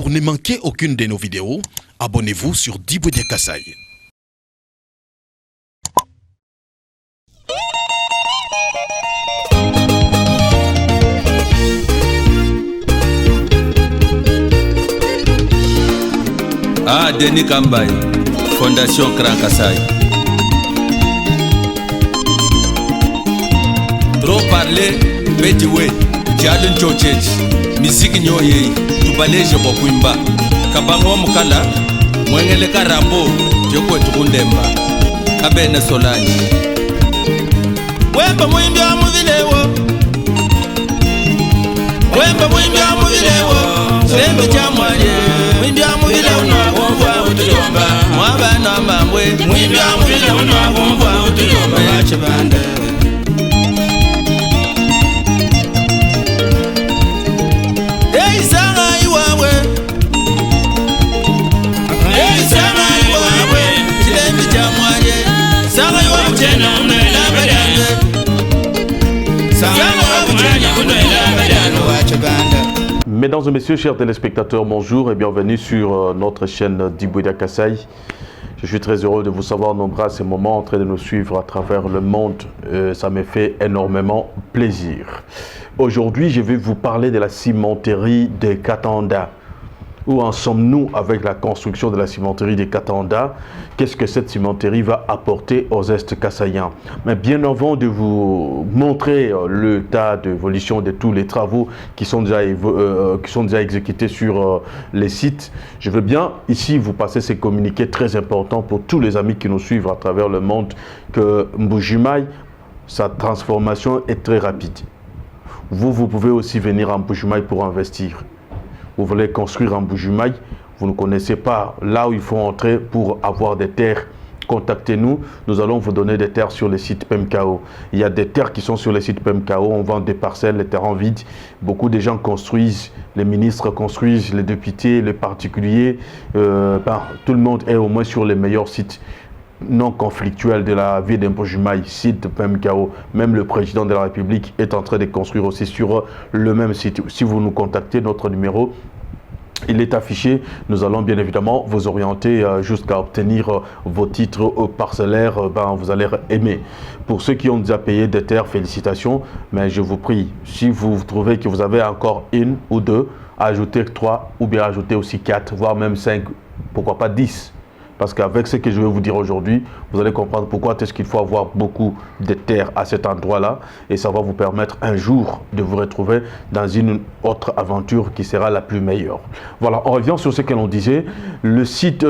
Pour ne manquer aucune de nos vidéos, abonnez-vous sur Diboudia Kasai. Ah, Denis Kambay, Fondation Grand Kasai. Trop parler, Betiwe, Jadun Chochech, Musique Nyoye, Tubaleje Bokuimba, Kabango Mukala, Mwengele Karambo, Joko Tukundemba, Kabene Solani. Wemba Mwimbi Amuvilewo, Wemba Mwimbi Amuvilewo, Sembe Chamwaye, Mwimbi Amuvilewo na Womba Utuyomba, Mwabana Mbambwe, Mwimbi Amuvilewo na Womba Utuyomba, Wachibande. Mesdames et messieurs, chers téléspectateurs, bonjour et bienvenue sur notre chaîne Diboudia Kasai. Je suis très heureux de vous savoir nombreux à ces moments en train de nous suivre à travers le monde. Ça me fait énormément plaisir. Aujourd'hui, je vais vous parler de la cimenterie de Katanda. Où en sommes-nous avec la construction de la cimenterie de Katanda? Qu'est-ce que cette cimenterie va apporter aux Est Kassaïens? Mais bien avant de vous montrer le tas d'évolution de tous les travaux qui sont déjà exécutés sur les sites, je veux bien ici vous passer ces communiqués très importants pour tous les amis qui nous suivent à travers le monde que Mbujimayi, sa transformation est très rapide. Vous pouvez aussi venir à Mbujimayi pour investir. Vous voulez construire en Mbujimayi, vous ne connaissez pas là où il faut entrer pour avoir des terres, contactez-nous, nous allons vous donner des terres sur les sites PMKO. Il y a des terres qui sont sur les sites PMKO, on vend des parcelles, les terrains vides. Beaucoup de gens construisent, les ministres construisent, les députés, les particuliers. Tout le monde est au moins sur les meilleurs sites non conflictuels de la ville d'Mbujimayi, site PMKO. Même le président de la République est en train de construire aussi sur le même site. Si vous nous contactez, notre numéro, il est affiché. Nous allons bien évidemment vous orienter jusqu'à obtenir vos titres parcellaires. Vous allez aimer. Pour ceux qui ont déjà payé des terres, félicitations. Mais je vous prie, si vous trouvez que vous avez encore une ou deux, ajoutez 3 ou bien ajoutez aussi 4, voire même 5, pourquoi pas 10. Parce qu'avec ce que je vais vous dire aujourd'hui, vous allez comprendre pourquoi est-ce qu'il faut avoir beaucoup de terres à cet endroit-là. Et ça va vous permettre un jour de vous retrouver dans une autre aventure qui sera la plus meilleure. Voilà, on revient sur ce que l'on disait. Le site,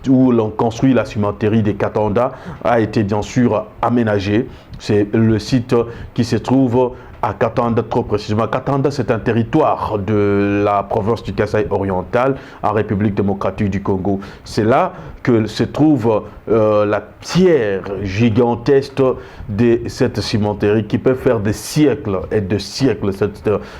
où l'on construit la cimenterie de Katanda a été bien sûr aménagé. C'est le site qui se trouve à Katanda, trop précisément. Katanda, c'est un territoire de la province du Kasaï oriental, en République démocratique du Congo. C'est là que se trouve la pierre gigantesque de cette cimenterie qui peut faire des siècles et des siècles.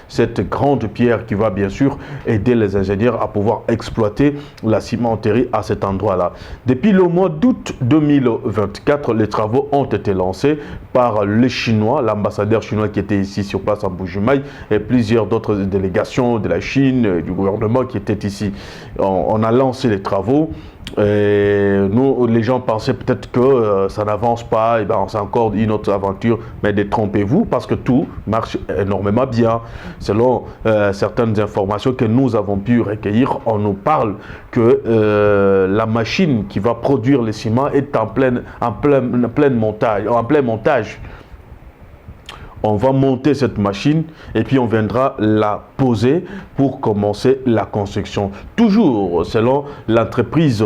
Cette grande pierre qui va bien sûr aider les ingénieurs à pouvoir exploiter la cimenterie à cet endroit-là. Depuis le mois d'août 2024, les travaux ont été lancés par les Chinois, l'ambassadeur chinois qui était ici sur place à Mbujimayi et plusieurs d'autres délégations de la Chine, du gouvernement qui étaient ici. On a lancé les travaux. Et nous, les gens pensaient peut-être que ça n'avance pas, et c'est encore une autre aventure, mais détrompez-vous parce que tout marche énormément bien. Selon certaines informations que nous avons pu recueillir, on nous parle que la machine qui va produire le ciment est en plein montage. On va monter cette machine et puis on viendra la poser pour commencer la construction. Toujours selon l'entreprise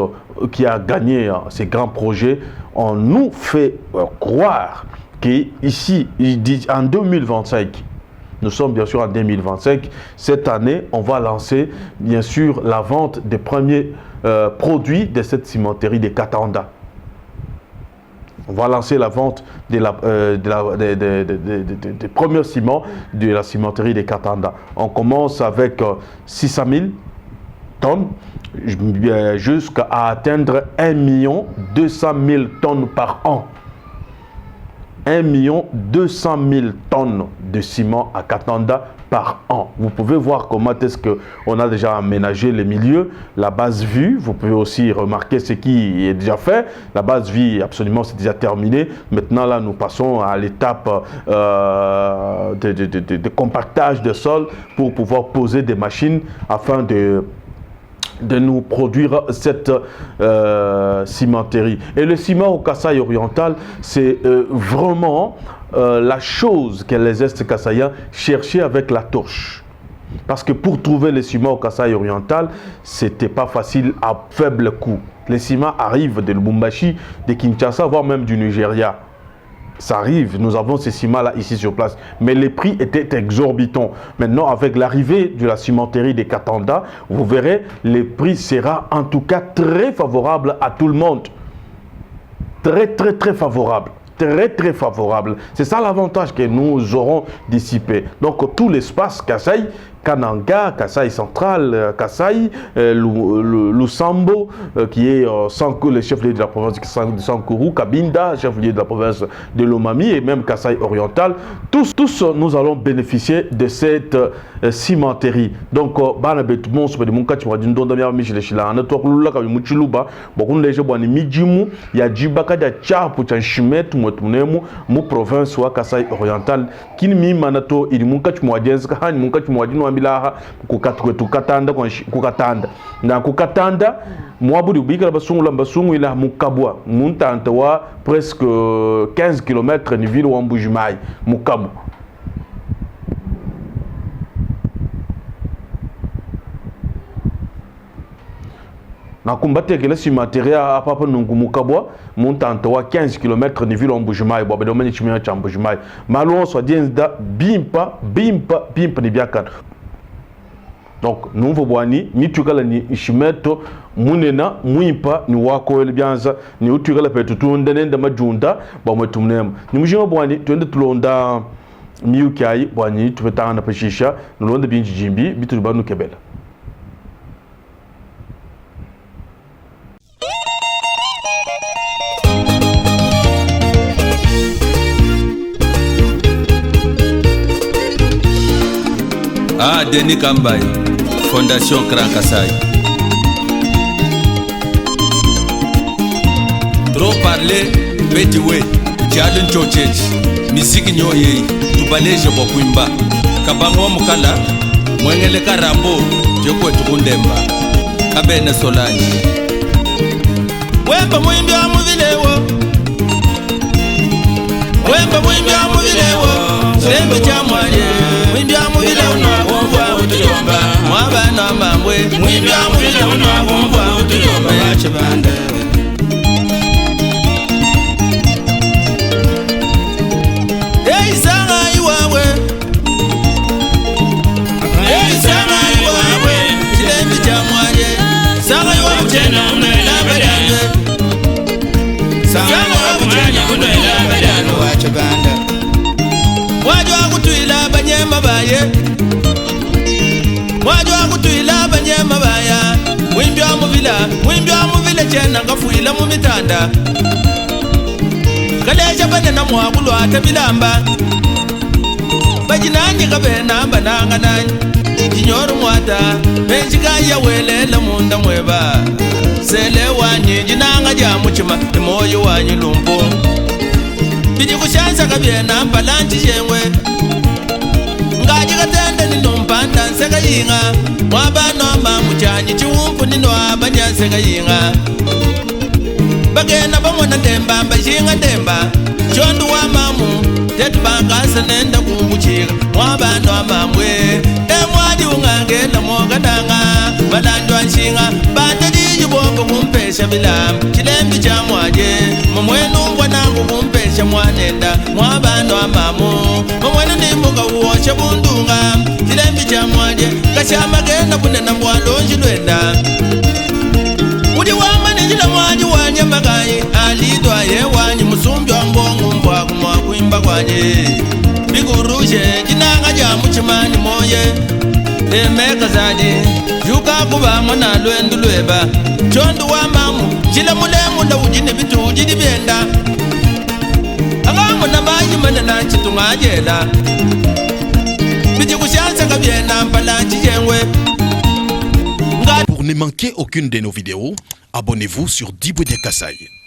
qui a gagné ces grands projets, on nous fait croire qu'ici, il dit en 2025, nous sommes bien sûr en 2025, cette année, on va lancer bien sûr la vente des premiers produits de cette cimenterie de Katanda. On va lancer la vente des premiers ciments de la cimenterie de Katanda. On commence avec 600 000 tonnes jusqu'à atteindre 1 200 000 tonnes par an. 1 200 000 tonnes de ciment à Katanda par an. Vous pouvez voir comment est-ce qu'on a déjà aménagé les milieux. La base vue, vous pouvez aussi remarquer ce qui est déjà fait. La base vue, absolument, c'est déjà terminé. Maintenant, là, nous passons à l'étape de compactage de sol pour pouvoir poser des machines afin de nous produire cette cimenterie. Et le ciment au Kasaï oriental, c'est vraiment la chose que les Est-Kasaïens cherchaient avec la torche. Parce que pour trouver le ciment au Kasaï oriental, c'était pas facile à faible coût. Les ciments arrivent de Lubumbashi, de Kinshasa, voire même du Nigeria. Ça arrive, nous avons ces ciments-là ici sur place. Mais les prix étaient exorbitants. Maintenant, avec l'arrivée de la cimenterie des Katanda, vous verrez, les prix sera en tout cas très favorable à tout le monde. Très favorable. Très favorable. C'est ça l'avantage que nous aurons dissipé. Donc, tout l'espace Kasaï, Kananga, Kasaï central, Kasaï, Lusambo, qui est le chef-lieu de la province de Sankuru, Kabinda, chef-lieu de la province de Lomami, et même Kasaï oriental. Tous, nous allons bénéficier de cette cimenterie. Donc, province wa Kasaï oriental kini mi manato ili munka chumwajenzi kahani munka chumwajinu ambilaha kukatanda na kukatanda mwabudi ubikala basungu ila mukabwa muntanta wa presque 15 km ni ville wa Mbujimai mukabu. Na kumbate que la cimenterie à papa Nungumukabwa monte en 15 km de ville en Mbujimai, bon, ben, on chimia en Mbujimai. Malon soit bien bimpa ni biakan. Donc, nous voyons ni tukala ni chimeto munena muimpa ni wako ele bianza ni utukala petu tuondene ndama junda ba mwetumnem. Ni mujima bwani tuende tulonda miukai bwani tupetana pashisha nulonda binji jimbi bitu banu kebela. Ah, Denis Kambay, Fondation Grand Kasaï. Trop parler, petit way, Jalen Chochet, musique nyoye, tubaleje bokwimba. Kabango mukala, mwengele karambo, joko tukundemba. Kabene Solange. Wemba mwimbi wa muvilewo. Wemba mwimbi wa muvilewo. Sembe chamwaje, mwimbi wa muvilewo no. Mwabana mambwe mwimbi wa muvile unakumva utuyomba yachibande Ei sanga iwawe Ei sanga iwawe Chilembi chamwaje Sanga iwawe chena unela badane Sanga iwawe chena unela badane wachibande Wajwa kutuila banyema baye Mwajo akutuila banyema baya Mwimbi wa muvila chena ngafuila mumitanda Kaleja banena mwakulu atabilamba Bajinani kabena bananga nani Jinyoru mwata Benjikaya welela munda mweba Sele wanyi jinanga jamuchima Imoyo wanyi lumpo Biji kushansa kabiena balanchi jengwe Ngaji katende ni numpanda nseka yinga Mwabano mamuchanyi chiwumpu nino abanya nseka yinga Bagena bamwana demba mbajinga demba Chondu wa mamu tetu bangasa nenda kumbuchika Mwabano amamwe Mwadi ungangela mwogadanga Balandwa nshinga Bantaji yubongo kumpesha bilam Chilembi cha mwaje Mwenu ngwanangu kumpesha mwanenda Mwabano amamu Mwenu nimuka uosha bundunga Chilembi cha mwaje Kashama genda kunena mwalonji lwenda Udi wama nijila mwaji wanye magayi Alidwa ye wanyi musumbi wa mbongu mbwa kumwa kuimba kwanye Biguruje jinanga jamu chimani moye Emeka zadi Yuka kuba mwana lwendu lweba Chondu wa mamu Jila mulemu nda ujini bitu ujini bienda Agamu na maji manana chitunga jela Biji kushansa Pour ne manquer aucune de nos vidéos, abonnez-vous sur Diboudia Kasai.